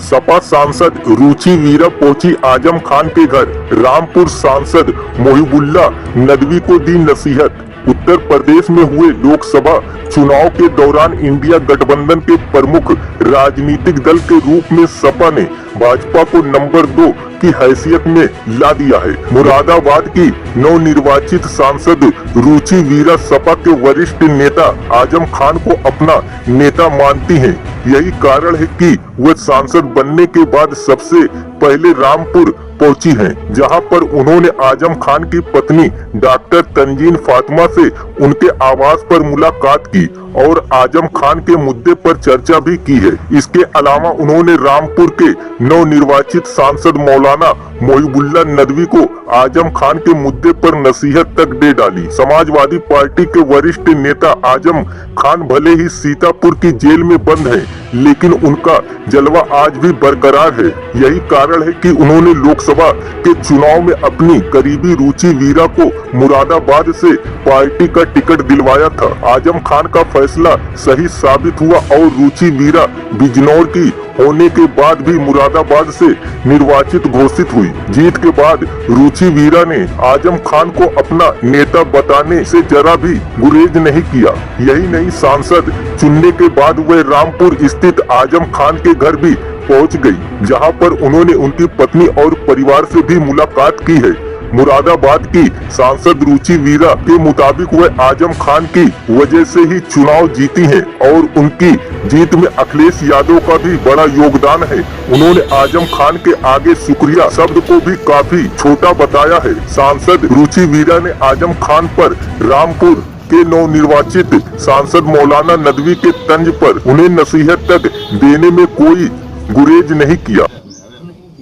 सपा सांसद रुचि वीरा पहुंची आजम खान के घर। रामपुर सांसद मोहिबुल्ला नदवी को दी नसीहत। उत्तर प्रदेश में हुए लोकसभा चुनाव के दौरान इंडिया गठबंधन के प्रमुख राजनीतिक दल के रूप में सपा ने भाजपा को नंबर 2 की हैसियत में ला दिया है। मुरादाबाद की नवनिर्वाचित सांसद रुचि वीरा सपा के वरिष्ठ नेता आजम खान को अपना नेता मानती हैं। यही कारण है कि वह सांसद बनने के बाद सबसे पहले रामपुर पहुंची हैं, जहां पर उन्होंने आजम खान की पत्नी डॉक्टर तंजीन फातिमा से उनके आवास पर मुलाकात की और आजम खान के मुद्दे पर चर्चा भी की है। इसके अलावा उन्होंने रामपुर के नवनिर्वाचित सांसद मौलाना मोहिबुल्ला नदवी को आजम खान के मुद्दे पर नसीहत तक दे डाली। समाजवादी पार्टी के वरिष्ठ नेता आजम खान भले ही सीतापुर की जेल में बंद हैं, लेकिन उनका जलवा आज भी बरकरार है। यही कारण है कि उन्होंने लोकसभा के चुनाव में अपनी करीबी रुचि वीरा को मुरादाबाद से पार्टी का टिकट दिलवाया था। आजम खान का फैसला सही साबित हुआ और रुचि वीरा बिजनौर की होने के बाद भी मुरादाबाद से निर्वाचित घोषित हुई। जीत के बाद रुचि वीरा ने आजम खान को अपना नेता बताने से जरा भी गुरेज नहीं किया। यही नहीं, सांसद चुनने के बाद वह रामपुर स्थित आजम खान के घर भी पहुंच गई, जहां पर उन्होंने उनकी पत्नी और परिवार से भी मुलाकात की है। मुरादाबाद की सांसद रुचि वीरा के मुताबिक वह आजम खान की वजह से ही चुनाव जीती हैं और उनकी जीत में अखिलेश यादव का भी बड़ा योगदान है। उन्होंने आजम खान के आगे शुक्रिया शब्द को भी काफी छोटा बताया है। सांसद रुचि वीरा ने आजम खान पर रामपुर के नवनिर्वाचित सांसद मौलाना नदवी के तंज पर उन्हें नसीहत तक देने में कोई गुरेज नहीं किया।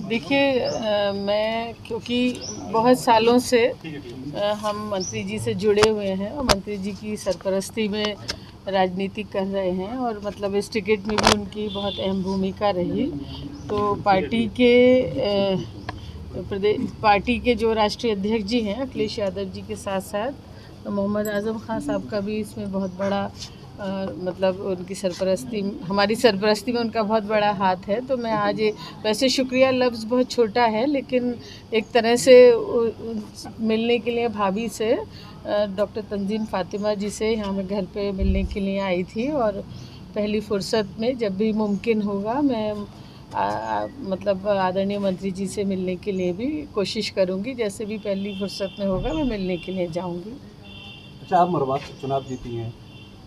देखिए, मैं क्योंकि बहुत सालों से हम मंत्री जी से जुड़े हुए हैं और मंत्री जी की सरपरस्ती में राजनीति कर रहे हैं और मतलब इस टिकट में भी उनकी बहुत अहम भूमिका रही। तो पार्टी के जो राष्ट्रीय अध्यक्ष जी हैं अखिलेश यादव जी के साथ साथ मोहम्मद आजम खान साहब का भी इसमें बहुत बड़ा मतलब उनकी सरपरस्ती, हमारी सरपरस्ती में उनका बहुत बड़ा हाथ है। तो मैं आज वैसे शुक्रिया लफ्ज़ बहुत छोटा है, लेकिन एक तरह से मिलने के लिए भाभी से डॉक्टर तंजीन फातिमा जी से यहाँ मैं घर पे मिलने के लिए आई थी और पहली फुर्सत में जब भी मुमकिन होगा मैं मतलब आदरणीय मंत्री जी से मिलने के लिए भी कोशिश करूँगी। जैसे भी पहली फुर्सत में होगा मैं मिलने के लिए जाऊँगी। अच्छा, आप मरवात से चुनाव जीती हैं,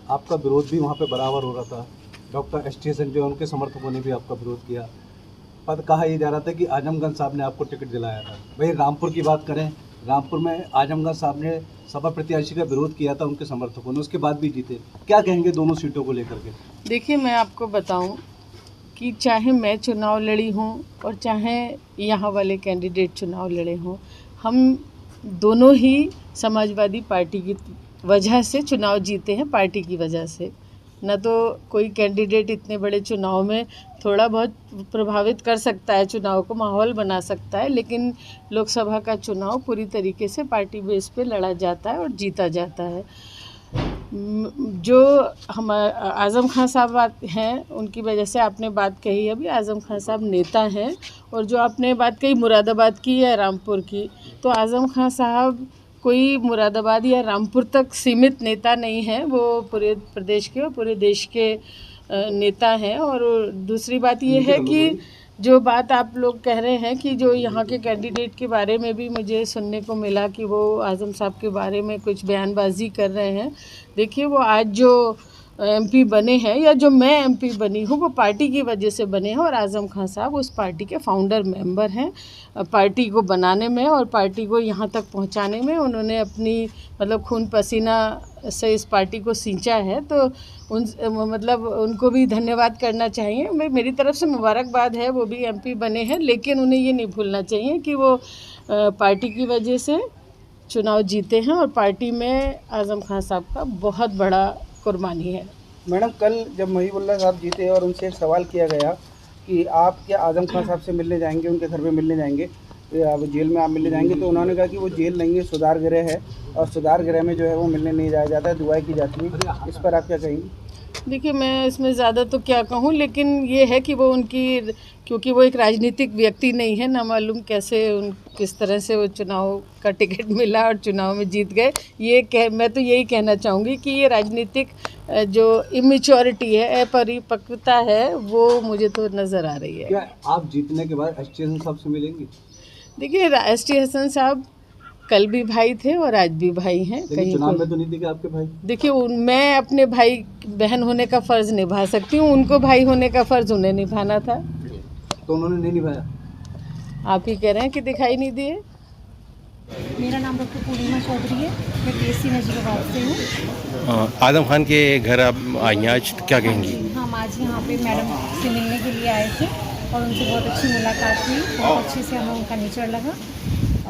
आपका विरोध भी वहाँ पे बराबर हो रहा था। डॉक्टर STSN जो उनके समर्थकों ने भी आपका विरोध किया। पर कहा यह जा रहा था कि आजमगंज साहब ने आपको टिकट दिलाया था। भाई रामपुर की बात करें, रामपुर में आजमगंज साहब ने सपा प्रत्याशी का विरोध किया था उनके समर्थकों ने, उसके बाद भी जीते। क्या कहेंगे दोनों सीटों को लेकर के? देखिए, मैं आपको बताऊं कि चाहे मैं चुनाव लड़ी हूं और चाहे यहाँ वाले कैंडिडेट चुनाव लड़े हों, हम दोनों ही समाजवादी पार्टी की वजह से चुनाव जीते हैं, पार्टी की वजह से। न तो कोई कैंडिडेट इतने बड़े चुनाव में थोड़ा बहुत प्रभावित कर सकता है, चुनाव को माहौल बना सकता है, लेकिन लोकसभा का चुनाव पूरी तरीके से पार्टी बेस पे लड़ा जाता है और जीता जाता है। जो हम आज़म खान साहब हैं, उनकी वजह से आपने बात कही अभी, आज़म खान साहब नेता हैं। और जो आपने बात कही मुरादाबाद की या रामपुर की, तो आज़म खान साहब कोई मुरादाबाद या रामपुर तक सीमित नेता नहीं है, वो पूरे प्रदेश के और पूरे देश के नेता हैं। और दूसरी बात ये है कि जो बात आप लोग कह रहे हैं कि जो यहाँ के कैंडिडेट के बारे में भी मुझे सुनने को मिला कि वो आज़म साहब के बारे में कुछ बयानबाजी कर रहे हैं। देखिए, वो आज जो MP बने हैं या जो मैं MP बनी हूँ, वो पार्टी की वजह से बने हैं और आज़म खान साहब उस पार्टी के फाउंडर मेंबर हैं। पार्टी को बनाने में और पार्टी को यहाँ तक पहुँचाने में उन्होंने अपनी मतलब खून पसीना से इस पार्टी को सींचा है। तो मतलब उनको भी धन्यवाद करना चाहिए। मेरी तरफ से मुबारकबाद है, वो भी MP बने हैं, लेकिन उन्हें ये नहीं भूलना चाहिए कि वो पार्टी की वजह से चुनाव जीते हैं और पार्टी में आज़म खान साहब का बहुत बड़ा कुर्बानी है। मैडम, कल जब मोहिबुल्ला साहब जीते और उनसे एक सवाल किया गया कि आप क्या आज़म खान साहब से मिलने जाएंगे, उनके घर में मिलने जाएंगे या वो जेल में आप मिलने जाएंगे, तो उन्होंने कहा कि वो जेल नहीं है, सुधार गृह है और सुधार गृह में जो है वो मिलने नहीं जाया जाता है, दुआएं की जाती हैं। इस पर आप क्या कहेंगे? देखिए, मैं इसमें ज़्यादा तो क्या कहूँ, लेकिन ये है कि वो उनकी, क्योंकि वो एक राजनीतिक व्यक्ति नहीं है, ना मालूम कैसे किस तरह से वो चुनाव का टिकट मिला और चुनाव में जीत गए। मैं तो यही कहना चाहूँगी कि ये राजनीतिक जो इमेच्योरिटी है, अपरिपक्वता है, वो मुझे तो नज़र आ रही है। क्या आप जीतने के बाद एसटी हसन साहब से मिलेंगी? देखिए, एसटी हसन साहब कल भी भाई थे और आज भी भाई हैं। लेकिन चुनाव में तो नहीं दिखे आपके भाई। देखिए, मैं अपने भाई बहन होने का फ़र्ज़ निभा सकती हूँ, उनको भाई होने का फ़र्ज़ उन्हें निभाना था। तो उन्होंने नहीं निभाया। आप ही कह रहे हैं कि दिखाई नहीं दिए। मेरा नाम डॉक्टर पूर्णिमा चौधरी है, मैं पीएससी नजीबाबाद से हूँ। आदम खान के घर आप आई हैं आज, तो क्या कहेंगी? हम आज यहाँ पे मैडम से मिलने के लिए आए थे और उनसे बहुत अच्छी मुलाकात हुई, बहुत अच्छे से हमें उनका नेचर लगा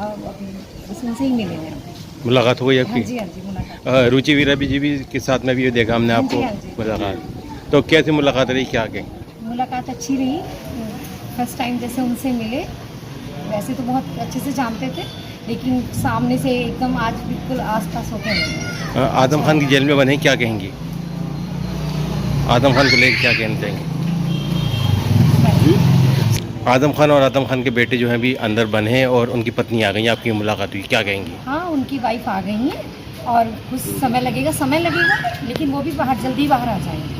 और अभी बस उनसे ही मिले हैं। मुलाकात हो गई हाँ आपकी? जी, हाँ जी, मुलाकात। रुचि वीरा जी भी के साथ में भी देखा हमने हाँ आपको। जी, हाँ जी। मुलाकात तो कैसी मुलाकात रही, क्या कहेंगे? मुलाकात अच्छी रही। फर्स्ट टाइम जैसे उनसे मिले, वैसे तो बहुत अच्छे से जानते थे, लेकिन सामने से एकदम आज बिल्कुल आस-पास होके मिले। आदम खान की जेल में बने, क्या कहेंगी? आदम खान को लेकर क्या कहना चाहेंगे? आदम खान और आदम खान के बेटे जो हैं भी अंदर बने हैं और उनकी पत्नी आ गई, आपकी मुलाकात हुई, क्या कहेंगी? हाँ, उनकी वाइफ आ गई हैं और कुछ समय लगेगा, लेकिन वो भी जल्दी बाहर आ जाएंगे।